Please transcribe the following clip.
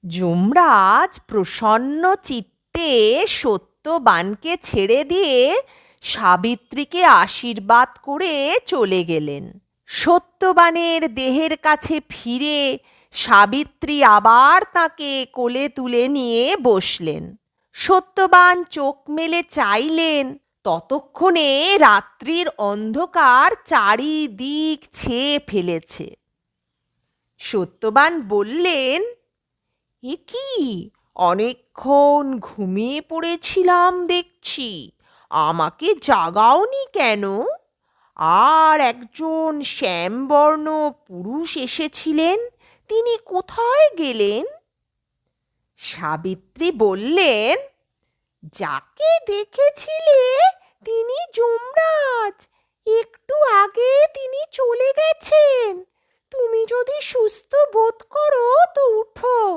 যমরাজ প্রসন্ন চিত্তে সত্যবানকে ছেড়ে দিয়ে সাবিত্রীকে আশীর্বাদ করে চলে গেলেন। সত্যবানের দেহের কাছে ফিরে সাবিত্রী আবার তাকে কোলে তুলে নিয়ে বসলেন। সত্যবান চোখ মেলে চাইলেন, ততক্ষণে রাত্রির অন্ধকার চারিদিক ছেয়ে ফেলেছে। সত্যবান বললেন, এ কি, অনেকক্ষণ ঘুমিয়ে পড়েছিলাম দেখছি, আমাকে জাগাওনি কেন? আর একজন শ্যামবর্ণ পুরুষ এসেছিলেন, তিনি কোথায় গেলেন? সাবিত্রী বললেন, যাকে দেখেছিলে তিনি যমরাজ, একটু আগে তিনি চলে গেছেন। তুমি যদি সুস্থ বোধ করো তো উঠো।